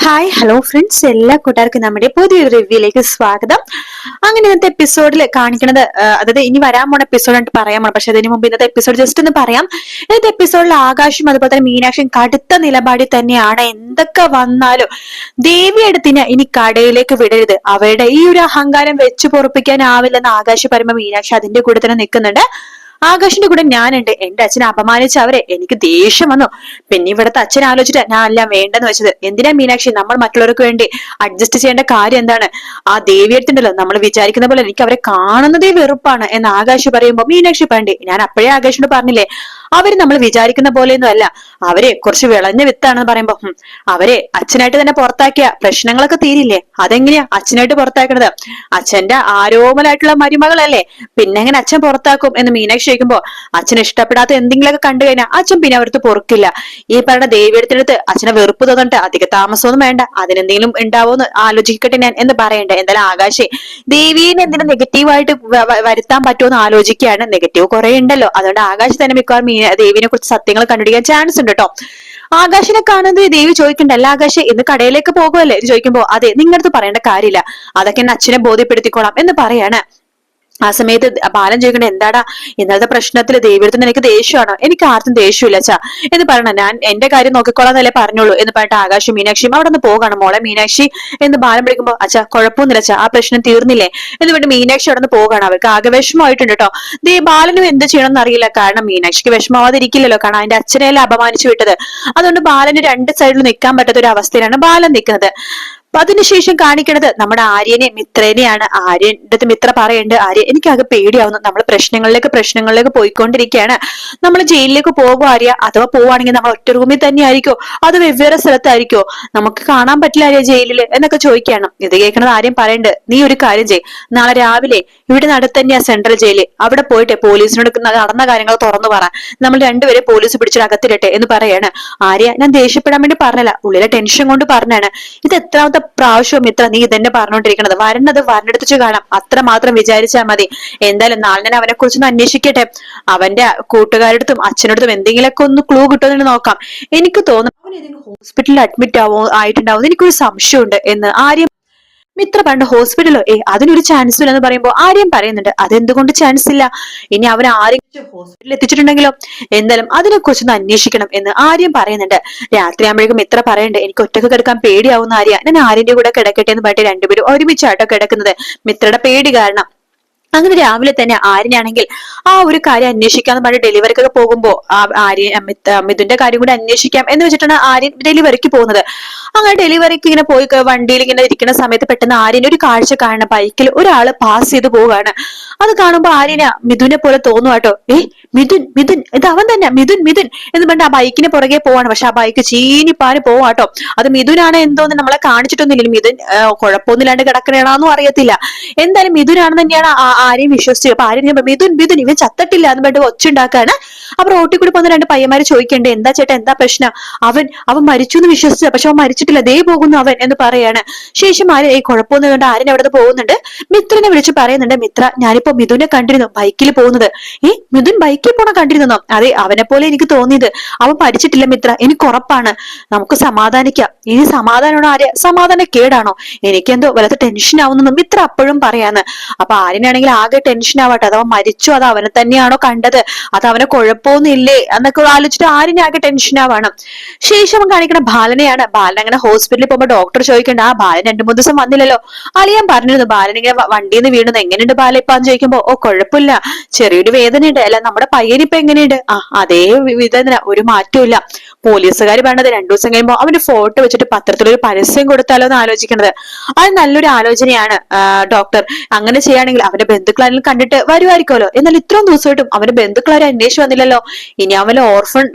Hi hello friends, എല്ലാ കൂട്ടുകാർക്കും നമ്മുടെ പുതിയൊരു റിവ്യൂയിലേക്ക് സ്വാഗതം. അങ്ങനെ ഇന്നത്തെ എപ്പിസോഡിൽ കാണിക്കുന്നത്, അതായത് ഇനി വരാൻ പോണ എപ്പിസോഡ് പറയാമോ, പക്ഷെ അതിന് മുമ്പ് ഇന്നത്തെ എപ്പിസോഡ് ജസ്റ്റ് ഒന്ന് പറയാം. ഇന്നത്തെ എപ്പിസോഡിൽ ആകാശും അതുപോലെ തന്നെ മീനാക്ഷിയും കടുത്ത നിലപാടിൽ തന്നെയാണ്. എന്തൊക്കെ വന്നാലും ദേവിയെടുത്തിന് ഇനി കടയിലേക്ക് വിടരുത്, അവരുടെ ഈ ഒരു അഹങ്കാരം വെച്ചു പൊറപ്പിക്കാനാവില്ലെന്ന് ആകാശ് പറയുമ്പോ മീനാക്ഷി അതിന്റെ കൂടെ തന്നെ നിൽക്കുന്നുണ്ട്. ആകാശിന്റെ കൂടെ ഞാനുണ്ട്, എന്റെ അച്ഛനെ അപമാനിച്ച അവരെ എനിക്ക് ദേഷ്യം വന്നു. പിന്നെ ഇവിടുത്തെ അച്ഛൻ ആലോചിച്ചിട്ട് ഞാൻ എല്ലാം വേണ്ടെന്ന് വെച്ചത്. എന്തിനാ മീനാക്ഷി നമ്മൾ മറ്റുള്ളവർക്ക് വേണ്ടി അഡ്ജസ്റ്റ് ചെയ്യേണ്ട കാര്യം എന്താണ്? ആ ദേവിയെടുത്തുണ്ടല്ലോ, നമ്മൾ വിചാരിക്കുന്ന പോലെ എനിക്ക് അവരെ കാണുന്നതേ വെറുപ്പാണ് എന്ന് ആകാശ് പറയുമ്പോ മീനാക്ഷി പണ്ടേ ഞാൻ അപ്പോഴേ ആകാശിനോട് പറഞ്ഞില്ലേ, അവര് നമ്മൾ വിചാരിക്കുന്ന പോലെയൊന്നും അല്ല, അവരെ കുറച്ച് വിളഞ്ഞ വിത്താണെന്ന് പറയുമ്പോ അവരെ അച്ഛനായിട്ട് തന്നെ പുറത്താക്കിയ പ്രശ്നങ്ങളൊക്കെ തീരില്ലേ? അതെങ്ങനെയാ അച്ഛനായിട്ട് പുറത്താക്കണത്? അച്ഛന്റെ ആരോമലായിട്ടുള്ള മരുമകളല്ലേ, പിന്നെ എങ്ങനെ അച്ഛൻ പുറത്താക്കും എന്ന് മീനാക്ഷി ചോദിക്കുമ്പോ അച്ഛന് ഇഷ്ടപ്പെടാത്ത എന്തെങ്കിലുമൊക്കെ കണ്ടു കഴിഞ്ഞാൽ അച്ഛൻ പിന്നെ അവർക്ക് പൊറുക്കില്ല. ഈ പറഞ്ഞ ദേവിയെടുത്തെടുത്ത് അച്ഛനെ വെറുപ്പ് തോന്നട്ടെ, അധിക താമസമൊന്നും വേണ്ട, അതിനെന്തെങ്കിലും ഉണ്ടാവോന്ന് ആലോചിക്കട്ടെ ഞാൻ എന്ന് പറയണ്ടേ. എന്തായാലും ആകാശേ ദേവീനെ എന്തെങ്കിലും നെഗറ്റീവായിട്ട് വരുത്താൻ പറ്റുമോ ആലോചിക്കുകയാണ്. നെഗറ്റീവ് കുറെ ഉണ്ടല്ലോ, അതുകൊണ്ട് ആകാശ് തന്നെ മിക്കവാറും ദേവിനെ കുറിച്ച് സത്യങ്ങൾ കണ്ടുപിടിക്കാൻ ചാൻസ് ഉണ്ട് കേട്ടോ. ആകാശിനെ കാണുന്നത് ദേവി ചോദിക്കണ്ടല്ല, ആകാശ് ഇന്ന് കടയിലേക്ക് പോകുമല്ലേ എന്ന് ചോദിക്കുമ്പോ അതെ, നിങ്ങളടുത്ത് പറയേണ്ട കാര്യമില്ല, അതൊക്കെ എന്നെ അച്ഛനെ ബോധ്യപ്പെടുത്തിക്കോളാം എന്ന് പറയാണ്. ആ സമയത്ത് ബാലൻ ചോദിക്കണേ, എന്താടാ ഇന്നലത്തെ പ്രശ്നത്തിൽ ദേവിയെടുത്ത് നിനക്ക് ദേഷ്യമാണോ? എനിക്ക് ആർക്കും ദേഷ്യമില്ല അച്ഛാ എന്ന് പറയണ, ഞാൻ എന്റെ കാര്യം നോക്കിക്കോളാന്നല്ലേ പറഞ്ഞോളൂ എന്ന് പറഞ്ഞിട്ട് ആകാശും മീനാക്ഷിയും അവിടെ നിന്ന് പോകാണ്. മോളെ മീനാക്ഷി എന്ന് ബാലൻ വിളിക്കുമ്പോ അച്ഛാ കുഴപ്പമൊന്നുമില്ല അച്ഛാ, ആ പ്രശ്നം തീർന്നില്ലേ എന്ന് പറഞ്ഞിട്ട് മീനാക്ഷി അവിടെ നിന്ന് പോകാണ്. അവർക്ക് ആകെ വിഷമമായിട്ടുണ്ട് കേട്ടോ. ബാലനും എന്ത് ചെയ്യണമെന്ന് അറിയില്ല, കാരണം മീനാക്ഷിക്ക് വിഷമാവാതിരിക്കില്ലല്ലോ, കാരണം അതിന്റെ അച്ഛനെയല്ലേ അപമാനിച്ചു വിട്ടത്. അതുകൊണ്ട് ബാലന് രണ്ട് സൈഡിൽ നിൽക്കാൻ പറ്റാത്ത ഒരു അവസ്ഥയിലാണ് ബാലൻ നിൽക്കുന്നത്. അപ്പൊ അതിനുശേഷം കാണിക്കണത് നമ്മുടെ ആര്യനെ മിത്രേനെയാണ്. ആര്യന്റെ അടുത്ത് മിത്ര പറയുന്നുണ്ട്, ആര്യ എനിക്കാകെ പേടിയാവുന്നു, നമ്മൾ പ്രശ്നങ്ങളിലേക്ക് പോയിക്കൊണ്ടിരിക്കുകയാണ്, നമ്മൾ ജയിലിലേക്ക് പോകുമോ ആര്യ? അഥവാ പോവാണെങ്കിൽ നമ്മൾ ഒറ്റ റൂമിൽ തന്നെ ആയിരിക്കോ, അത് വെവ്വേറെ സ്ഥലത്തായിരിക്കോ? നമുക്ക് കാണാൻ പറ്റില്ല ആര്യ ജയിലില് എന്നൊക്കെ ചോദിക്കുകയാണ്. ഇത് കേൾക്കണത് ആര്യം പറയുന്നുണ്ട്, നീ ഒരു കാര്യം ചെയ്, നാളെ രാവിലെ ഇവിടെ അടുത്ത് തന്നെയാ സെൻട്രൽ ജയില്, അവിടെ പോയിട്ട് പോലീസിനോട് നടന്ന കാര്യങ്ങൾ തുറന്നു പറ, നമ്മൾ രണ്ടുപേരെ പോലീസ് പിടിച്ചിട്ട് അകത്തിരട്ടെ എന്ന് പറയാണ്. ആര്യ ഞാൻ ദേഷ്യപ്പെടാൻ വേണ്ടി പറഞ്ഞല്ല, ഉള്ളിലെ ടെൻഷൻ കൊണ്ട് പറഞ്ഞാണ്. ഇത് എത്രാമത്തെ പ്രാവശ്യവും ഇത്ര നീ ഇതന്നെ പറഞ്ഞുകൊണ്ടിരിക്കണത്? വരണത് വരണെടുത്ത് കാണാം, അത്ര മാത്രം വിചാരിച്ചാൽ മതി. എന്തായാലും നാളെ ഞാൻ അവനെ കുറിച്ചൊന്ന് അന്വേഷിക്കട്ടെ, അവന്റെ കൂട്ടുകാരടുത്തും അച്ഛനടുത്തും എന്തെങ്കിലുമൊക്കെ ഒന്ന് ക്ലൂ കിട്ടുമെന്ന് നോക്കാം. എനിക്ക് തോന്നുന്നു അവൻ ഏതെങ്കിലും ഹോസ്പിറ്റലിൽ അഡ്മിറ്റ് ആയിട്ടുണ്ടാവും, എനിക്കൊരു സംശയമുണ്ട് എന്ന് ആര്യം മിത്ര പണ്ട് ഹോസ്പിറ്റലോ അതിനൊരു ചാൻസ് ഇല്ലെന്ന് പറയുമ്പോ ആര്യം പറയുന്നുണ്ട്, അതെന്തുകൊണ്ട് ചാൻസ് ഇല്ല? ഇനി അവൻ ആരെങ്കിലും ഹോസ്പിറ്റലിൽ എത്തിച്ചിട്ടുണ്ടെങ്കിലോ? എന്തായാലും അതിനെ കുറിച്ചൊന്ന് അന്വേഷിക്കണം എന്ന് ആര്യം പറയുന്നുണ്ട്. രാത്രിയാകുമ്പോഴേക്കും മിത്ര പറയുന്നുണ്ട്, എനിക്ക് ഒറ്റക്ക് കിടക്കാൻ പേടിയാവുന്ന ആര്യ, ഞാൻ ആര്യന്റെ കൂടെ കിടക്കട്ടെ എന്ന് പറഞ്ഞിട്ട് രണ്ടുപേരും ഒരുമിച്ചാട്ടോ കിടക്കുന്നത്, മിത്രയുടെ പേടി കാരണം. അങ്ങനെ രാവിലെ തന്നെ ആര്യനാണെങ്കിൽ ആ ഒരു കാര്യം അന്വേഷിക്കാന്ന് പറഞ്ഞ് ഡെലിവറിക്കൊക്കെ പോകുമ്പോ മിഥുന്റെ കാര്യം കൂടി അന്വേഷിക്കാം എന്ന് വെച്ചിട്ടാണ് ആര്യൻ ഡെലിവറിക്ക് പോകുന്നത്. അങ്ങനെ ഡെലിവറിക്ക് ഇങ്ങനെ പോയി വണ്ടിയിൽ ഇങ്ങനെ ഇരിക്കുന്ന സമയത്ത് പെട്ടെന്ന് ആര്യന് ഒരു കാഴ്ച കാണണം, ബൈക്കിൽ ഒരാള് പാസ് ചെയ്ത് പോവുകയാണ്. അത് കാണുമ്പോ ആര്യന് മിഥുനെ പോലെ തോന്നുവാട്ടോ, മിഥുൻ മിഥുൻ ഇത് അവൻ തന്നെ, മിഥുൻ മിഥുൻ എന്ന് പറഞ്ഞിട്ട് ആ ബൈക്കിന് പുറകെ പോവാണ്. പക്ഷെ ആ ബൈക്ക് ചീനിപ്പാന് പോവാട്ടോ. അത് മിഥുനാണ് എന്തോന്ന് നമ്മളെ കാണിച്ചിട്ടൊന്നുമില്ല, മിഥുൻ കുഴപ്പമൊന്നുമില്ലാണ്ട് കിടക്കണേണോന്നും അറിയത്തില്ല. എന്തായാലും മിഥുനാണെന്ന് തന്നെയാണ് ആരെയും വിശ്വസിച്ചു. അപ്പൊ ആരും മിഥുൻ മിഥുൻ ഇവൻ ചത്തട്ടില്ല എന്ന് പറഞ്ഞിട്ട് ഒച്ചുണ്ടാക്കാണ്. അപ്പൊ റോട്ടിൽ കൂടി പോകുന്ന രണ്ട് പയ്യന്മാര് ചോദിക്കണ്ടേ, എന്താ ചേട്ടാ എന്താ പ്രശ്നം? അവൻ മരിച്ചു എന്ന് വിശ്വസിച്ച, പക്ഷെ അവൻ മരിച്ചിട്ടില്ല, ദേ പോകുന്നു അവൻ എന്ന് പറയാണ്. ശേഷം കുഴപ്പമൊന്നും കണ്ട് ആര്യൻ അവിടെ പോകുന്നുണ്ട്. മിത്രനെ വിളിച്ച് പറയുന്നുണ്ട്, മിത്ര ഞാനിപ്പോ മിഥുനെ കണ്ടിരുന്നു ബൈക്കിൽ പോകുന്നത്. മിഥുൻ ബൈക്കിൽ പോണ കണ്ടിരുന്നോ? അതെ, അവനെ പോലെ എനിക്ക് തോന്നിയത്, അവൻ മരിച്ചിട്ടില്ല മിത്ര, എനിക്ക് ഉറപ്പാണ്, നമുക്ക് സമാധാനിക്കാം. ഇനി സമാധാനമാണോ ആര്യ, സമാധാന കേടാണോ? എനിക്കെന്തോ വലത്തെ ടെൻഷൻ ആവുന്നു മിത്ര അപ്പോഴും പറയാന്ന്. അപ്പൊ ആര്യനാണെങ്കിൽ ആകെ ടെൻഷൻ ആവട്ടെ, അഥവാ മരിച്ചു അത് അവനെ തന്നെയാണോ കണ്ടത്, അത് അവനെ കുഴപ്പമൊന്നും ഇല്ലേ എന്നൊക്കെ ആലോചിച്ചിട്ട് ആര്യന് ആകെ ടെൻഷൻ ആവാണ്. ശേഷം കാണിക്കണ ബാലനെയാണ്. ബാലൻ അങ്ങനെ ഹോസ്പിറ്റലിൽ പോകുമ്പോ ഡോക്ടർ ചോദിക്കണ്ട, ആ ബാലൻ 2-3 ദിവസം വന്നില്ലല്ലോ. അളിയാൻ പറഞ്ഞിരുന്നു ബാലൻ ഇങ്ങനെ വണ്ടിയിൽ നിന്ന് വീണത്, എങ്ങനെയുണ്ട് ബാല ഇപ്പാന്ന് ചോദിക്കുമ്പോ കുഴപ്പമില്ല, ചെറിയൊരു വേദനയുണ്ട്, അല്ല നമ്മുടെ പയ്യനിപ്പൊ എങ്ങനെയുണ്ട്? അതേ വേദന, ഒരു മാറ്റവും ഇല്ല. പോലീസുകാർ പറഞ്ഞത് 2 ദിവസം കഴിയുമ്പോ അവന്റെ ഫോട്ടോ വെച്ചിട്ട് പത്രത്തിലൊരു പരസ്യം കൊടുത്താലോ എന്ന് ആലോചിക്കണത്. അത് നല്ലൊരു ആലോചനയാണ് ഡോക്ടർ, അങ്ങനെ ചെയ്യുകയാണെങ്കിൽ അവന്റെ ബന്ധുക്കളാരെങ്കിലും കണ്ടിട്ട് വരുമായിരിക്കുമല്ലോ. എന്നാൽ ഇത്രയും ദിവസമായിട്ടും അവന്റെ ബന്ധുക്കളാരും അന്വേഷിച്ചു വന്നില്ലല്ലോ, ഇനി അവൻ ഓർഫൺ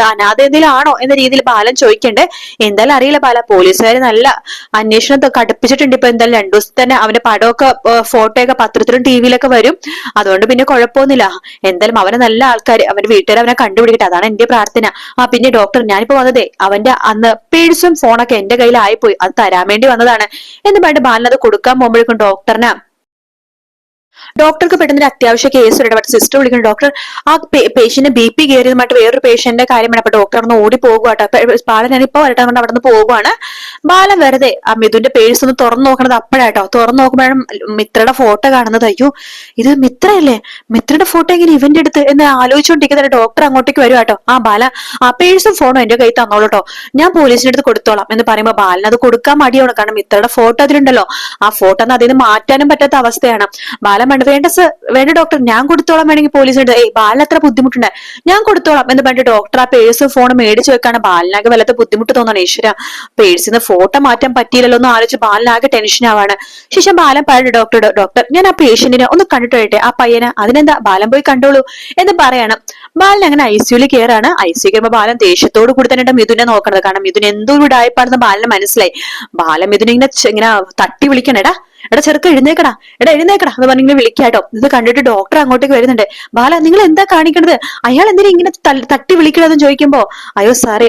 അനാഥ എന്തെങ്കിലും ആണോ എന്ന രീതിയിൽ ബാലൻ ചോദിക്കണ്ടേ. എന്തായാലും അറിയില്ല ബാല, പോലീസുകാർ നല്ല അന്വേഷണം കടുപ്പിച്ചിട്ടുണ്ട്. ഇപ്പൊ എന്തായാലും 2 ദിവസം തന്നെ അവന്റെ പടമൊക്കെ ഫോട്ടോയൊക്കെ പത്രത്തിലും ടിവിയിലൊക്കെ വരും, അതുകൊണ്ട് പിന്നെ കുഴപ്പമൊന്നുമില്ല. എന്തായാലും അവനെ നല്ല ആൾക്കാർ അവന്റെ വീട്ടുകാർ അവനെ കണ്ടുപിടിക്കട്ടെ, അതാണ് എന്റെ പ്രാർത്ഥന. പിന്നെ ഡോക്ടർ ഞാനിപ്പോ വന്നതേ അവന്റെ അന്ന് പേഴ്സും ഫോണൊക്കെ എന്റെ കയ്യിലായിപ്പോയി, അത് തരാൻ വേണ്ടി വന്നതാണ് എന്ന് പറഞ്ഞിട്ട് ബാലൻ അത് കൊടുക്കാൻ പോകുമ്പോഴേക്കും ഡോക്ടറിന് ഡോക്ടർക്ക് പെട്ടെന്ന് ഒരു അത്യാവശ്യ കേസ് ഉണ്ട്. സിസ്റ്റർ വിളിക്കുന്നു, ഡോക്ടർ ആ പേഷ്യന്റ് BP കയറിയതുമായിട്ട് വേറൊരു പേഷ്യന്റിന്റെ കാര്യമാണ്. അപ്പൊ ഡോക്ടർ അവിടെ ഓടി പോകുവാട്ടോ. ബാലൻ ഇപ്പൊ വരട്ടെ കൊണ്ട് അവിടെ നിന്ന് പോകുവാണ്. ബാലൻ വെറുതെ ആ മിഥുന്റെ പേഴ്സ് ഒന്ന് തുറന്നു നോക്കണത് അപ്പോഴാട്ടോ. തുറന്നു നോക്കുമ്പോഴും മിത്രയുടെ ഫോട്ടോ കാണുന്നത്. അയ്യോ, ഇത് മിത്രയല്ലേ, മിത്രയുടെ ഫോട്ടോ എങ്ങനെ ഇവന്റെ അടുത്ത് എന്ന് ആലോചിച്ചുകൊണ്ടിരിക്കുന്ന ഡോക്ടർ അങ്ങോട്ടേക്ക് വരുവാട്ടോ. ആ ബാല, ആ പേഴ്സും ഫോണും എന്റെ കയ്യിൽ തന്നോളൂട്ടോ, ഞാൻ പോലീസിന്റെ അടുത്ത് കൊടുത്തോളാം എന്ന് പറയുമ്പോ ബാലൻ അത് കൊടുക്കാൻ മടിയാണ്. കാരണം മിത്രയുടെ ഫോട്ടോ അതിലുണ്ടല്ലോ. ആ ഫോട്ടോ അതിൽ നിന്ന് മാറ്റാനും പറ്റാത്ത അവസ്ഥയാണ്. ബാലൻ വേണ്ട സർ, വേണ്ട ഡോക്ടർ, ഞാൻ കൊടുത്തോളാം, വേണമെങ്കിൽ പോലീസിന്റെ. ബാലൻ അത്ര ബുദ്ധിമുട്ടുണ്ട്, ഞാൻ കൊടുത്തോളാം എന്ന് പറഞ്ഞിട്ട് ഡോക്ടർ ആ പേഴ്സും ഫോണും മേടിച്ചു വെക്കാണ്. ബാലനാകെ വല്ലാത്ത ബുദ്ധിമുട്ട് തോന്നണം. ഈശ്വര, പേഴ്സിന്ന് ഫോട്ടോ മാറ്റാൻ പറ്റിയില്ലല്ലോ എന്ന് ആലോചിച്ച് ബാലനാകെ ടെൻഷൻ ആവാണ്. ശേഷം ബാലൻ പറഞ്ഞു, ഡോക്ടർ ഞാൻ ആ പേഷ്യന്റിനെ ഒന്ന് കണ്ടിട്ട് വരട്ടെ, ആ പയ്യനെ. അതിനെന്താ, ബാലൻ പോയി കണ്ടോളൂ എന്ന് പറയാണ്. ബാലൻ അങ്ങനെ ICUയിൽ കയറാണ്. ICU കയറുമ്പോൾ ബാലൻ ദേഷ്യത്തോട് കൂടി തന്നെ മിഥുനെ നോക്കണത്. കാരണം മിഥുൻ എന്തോ ഇടായ്പാണെന്ന് ബാലന് മനസ്സിലായി. ബാലൻ മിഥുനെ ഇങ്ങനെ തട്ടി വിളിക്കണേടാ, എടാ ചെറുക്ക എഴുന്നേക്കടാ, എഴുന്നേക്കടാ എന്ന് പറഞ്ഞിങ്ങനെ വിളിക്കാട്ടോ. ഇത് കണ്ടിട്ട് ഡോക്ടർ അങ്ങോട്ടേക്ക് വരുന്നുണ്ട്. ബാല, നിങ്ങൾ എന്താ കാണിക്കണത്, അയാൾ എന്തിനാ ഇങ്ങനെ തട്ടി വിളിക്കണതെന്ന് ചോദിക്കുമ്പോ, അയ്യോ സാറേ,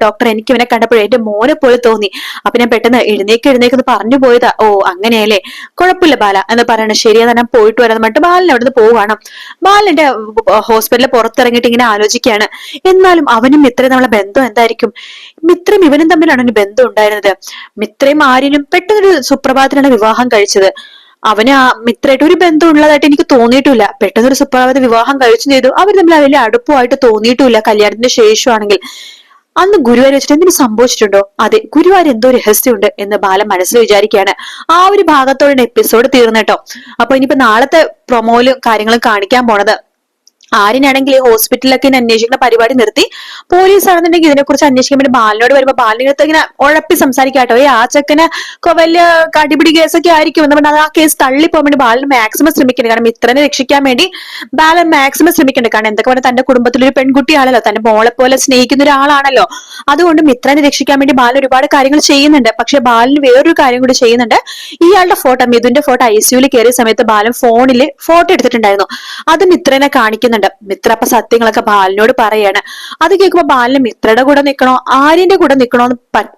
ഡോക്ടർ എനിക്ക് ഇവനെ കണ്ടപ്പോഴേ എന്റെ മോനെ പോലെ തോന്നി, അപ്പൊ ഞാൻ പെട്ടെന്ന് എഴുന്നേക്കെന്ന് പറഞ്ഞു പോയതാ. ഓ അങ്ങനെയല്ലേ, കുഴപ്പമില്ല ബാല എന്ന് പറയണ. ശരിയാ, ഞാൻ പോയിട്ട് വരാൻ പറഞ്ഞിട്ട് ബാലൻ അവിടുന്ന് പോവാണ്. ബാലന്റെ ഹോസ്പിറ്റലിൽ പുറത്തിറങ്ങിയിട്ട് ഇങ്ങനെ ആലോചിക്കുകയാണ്. എന്നാലും അവനും മിത്രയും നമ്മളെ ബന്ധം എന്തായിരിക്കും? മിത്രയും ഇവനും തമ്മിലാണ് ബന്ധം ഉണ്ടായിരുന്നത്. മിത്രയും ആര്യനും പെട്ടെന്നൊരു സുപ്രഭാതത്തിലാണ് വിവാഹം കഴിച്ചത്. അവന് ആ മിത്രയായിട്ട് ഒരു ബന്ധം ഉള്ളതായിട്ട് എനിക്ക് തോന്നിയിട്ടില്ല. പെട്ടെന്നൊരു സുപ്രഭാത വിവാഹം കഴിച്ചു ചെയ്തു. അവർ തമ്മിൽ വലിയ അടുപ്പമായിട്ട് തോന്നിയിട്ടില്ല കല്യാണത്തിന് ശേഷമാണെങ്കിൽ. അന്ന് ഗുരുവായൂർ വെച്ചിട്ട് എന്തെങ്കിലും സംഭവിച്ചിട്ടുണ്ടോ? അതെ, ഗുരുവായൂർ എന്തോ രഹസ്യമുണ്ട് എന്ന് ബാലൻ മനസ്സിൽ വിചാരിക്കുകയാണ്. ആ ഒരു ഭാഗത്തോടെ എപ്പിസോഡ് തീർന്നിട്ടോ. അപ്പൊ ഇനിയിപ്പോ നാളത്തെ പ്രൊമോയിലും കാര്യങ്ങളും കാണിക്കാൻ പോണത് ആര്യനാണെങ്കിൽ ഈ ഹോസ്പിറ്റലിലൊക്കെ അന്വേഷിക്കുന്ന പരിപാടി നിർത്തി പോലീസ് ആണെന്നുണ്ടെങ്കിൽ ഇതിനെക്കുറിച്ച് അന്വേഷിക്കാൻ വേണ്ടി ബാലിനോട് വരുമ്പോ ബാലിനടുത്ത് ഇങ്ങനെ ഉഴപ്പി സംസാരിക്കാട്ടോ. ആ ചെക്കന് വലിയ കടിപിടി കേസൊക്കെ ആയിരിക്കും എന്ന് പറഞ്ഞാൽ ആ കേസ് തള്ളിപ്പോകാൻ വേണ്ടി ബാലൻ മാക്സിമം ശ്രമിക്കുന്നുണ്ട്. കാരണം മിത്രനെ രക്ഷിക്കാൻ വേണ്ടി ബാലൻ മാക്സിമം ശ്രമിക്കുന്നുണ്ട്. കാരണം എന്തൊക്കെ പറഞ്ഞാൽ തന്റെ കുടുംബത്തിലൊരു പെൺകുട്ടിയാണല്ലോ, തന്റെ മോളെ പോലെ സ്നേഹിക്കുന്ന ഒരാളാണല്ലോ. അതുകൊണ്ട് മിത്രനെ രക്ഷിക്കാൻ വേണ്ടി ബാലൻ ഒരുപാട് കാര്യങ്ങൾ ചെയ്യുന്നുണ്ട്. പക്ഷെ ബാലന് വേറൊരു കാര്യം കൂടി ചെയ്യുന്നുണ്ട്. ഇയാളുടെ ഫോട്ടോ, മിഥുന്റെ ഫോട്ടോ ICUയിൽ കയറിയ സമയത്ത് ബാലൻ ഫോണിൽ ഫോട്ടോ എടുത്തിട്ടുണ്ടായിരുന്നു. അത് മിത്രനെ കാണിക്കുന്നുണ്ട്. മിത്ര അപ്പൊ സത്യങ്ങളൊക്കെ ബാലനോട് പറയാണ്. അത് കേൾക്കുമ്പോ ബാലന് മിത്രയുടെ കൂടെ നിൽക്കണോ ആര്യന്റെ കൂടെ നിൽക്കണോ എന്ന്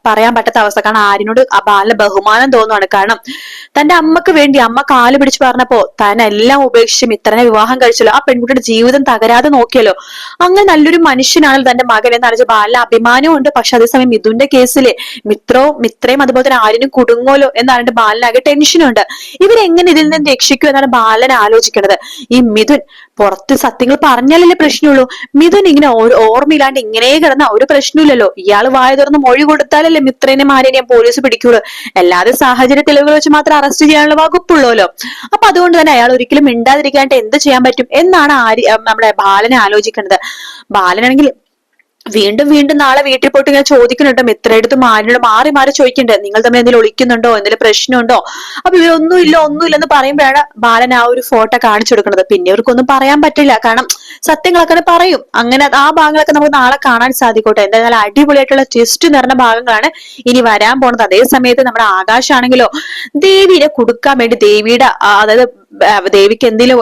പറയാൻ പറ്റാത്ത അവസ്ഥ. കാരണം ആര്യനോട് ആ ബാലന് ബഹുമാനം തോന്നുവാണ്. കാരണം തന്റെ അമ്മക്ക് വേണ്ടി അമ്മ കാല് പിടിച്ച് പറഞ്ഞപ്പോ താൻ എല്ലാം ഉപേക്ഷിച്ച് മിത്രനെ വിവാഹം കഴിച്ചല്ലോ, ആ പെൺകുട്ടിയുടെ ജീവിതം തകരാതെ നോക്കിയല്ലോ. അങ്ങനെ നല്ലൊരു മനുഷ്യനാണല്ലോ തന്റെ മകൻ എന്നറിഞ്ഞ ബാലന് അഭിമാനവും ഉണ്ട്. പക്ഷെ അതേസമയം മിഥുന്റെ കേസില് മിത്രയും അതുപോലെ തന്നെ ആര്യനും കുടുങ്ങോലോ എന്നറിഞ്ഞിട്ട് ബാലനാകെ ടെൻഷനുണ്ട്. ഇവരെങ്ങനെ ഇതിൽ നിന്ന് രക്ഷിക്കും എന്നാണ് ബാലൻ ആലോചിക്കുന്നത്. ഈ മിഥുൻ പുറത്ത് സത്യങ്ങൾ പറഞ്ഞാലല്ലേ പ്രശ്നമുള്ളൂ. മിഥുൻ ഇങ്ങനെ ഓർമ്മയില്ലാണ്ട് ഇങ്ങനെ കിടന്ന ഒരു പ്രശ്നമില്ലല്ലോ. ഇയാള് വായ തുറന്ന് മൊഴി കൊടുത്താലല്ലേ മിത്രേനെയും ആര്യനെയും പോലീസ് പിടിക്കുള്ളൂ. അല്ലാതെ സാഹചര്യ തെളിവുകൾ വെച്ച് മാത്രം അറസ്റ്റ് ചെയ്യാനുള്ള വകുപ്പുള്ളൂല്ലോ. അപ്പൊ അതുകൊണ്ട് തന്നെ അയാൾ ഒരിക്കലും മിണ്ടാതിരിക്കാണ്ട് എന്ത് ചെയ്യാൻ പറ്റും എന്നാണ് നമ്മുടെ ബാലനെ ആലോചിക്കുന്നത്. ബാലനാണെങ്കിൽ വീണ്ടും നാളെ വീട്ടിൽ പോയിട്ട് ഇങ്ങനെ ചോദിക്കുന്നുണ്ട്. മിത്രയെടുത്തും ആര്യനോട് മാറി ചോദിക്കുന്നുണ്ട്, നിങ്ങൾ തമ്മിൽ എന്തെങ്കിലും ഒളിക്കുന്നുണ്ടോ, എന്തെങ്കിലും പ്രശ്നമുണ്ടോ? അപ്പൊ ഒന്നുമില്ല എന്ന് പറയുമ്പോഴാണ് ബാലൻ ആ ഒരു ഫോട്ടോ കാണിച്ചു കൊടുക്കുന്നത്. പിന്നെ ഇവർക്കൊന്നും പറയാൻ പറ്റില്ല. കാരണം സത്യങ്ങളൊക്കെ പറയും. അങ്ങനെ ആ ഭാഗങ്ങളൊക്കെ നമുക്ക് നാളെ കാണാൻ സാധിക്കട്ടെ. എന്തായാലും അടിപൊളിയായിട്ടുള്ള ട്വിസ്റ്റ് നിറഞ്ഞ ഭാഗങ്ങളാണ് ഇനി വരാൻ പോണത്. അതേ സമയത്ത് നമ്മുടെ ആകാശാണെങ്കിലോ ദേവിയെ കൊടുക്കാൻ വേണ്ടി അതായത് ദേവിക്ക് എന്തെങ്കിലും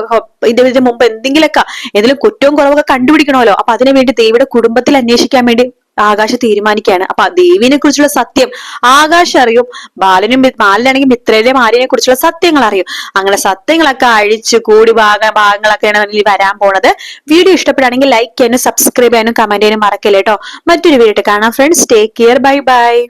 ഇതിന് മുമ്പ് എന്തെങ്കിലും കുറ്റവും കുറവൊക്കെ കണ്ടുപിടിക്കണമല്ലോ. അപ്പൊ അതിനു വേണ്ടി ദേവിയുടെ കുടുംബത്തിൽ അന്വേഷിക്കാൻ വേണ്ടി ആകാശ് തീരുമാനിക്കുകയാണ്. അപ്പൊ ദേവിനെ കുറിച്ചുള്ള സത്യം ആകാശ് അറിയും. ബാലനാണെങ്കിൽ മിത്രയുടെയും ആര്യനെ കുറിച്ചുള്ള സത്യങ്ങൾ അറിയും. അങ്ങനെ സത്യങ്ങളൊക്കെ അഴിച്ചു കൂടി ഭാഗങ്ങളൊക്കെയാണ് വരാൻ പോണത്. വീഡിയോ ഇഷ്ടപ്പെടുകയാണെങ്കിൽ ലൈക്ക് ചെയ്യാനും സബ്സ്ക്രൈബ് ചെയ്യാനും കമന്റ് ചെയ്യാനും മറക്കല്ലേ കേട്ടോ. മറ്റൊരു വീഡിയോ കാണാം friends. Take care, bye bye.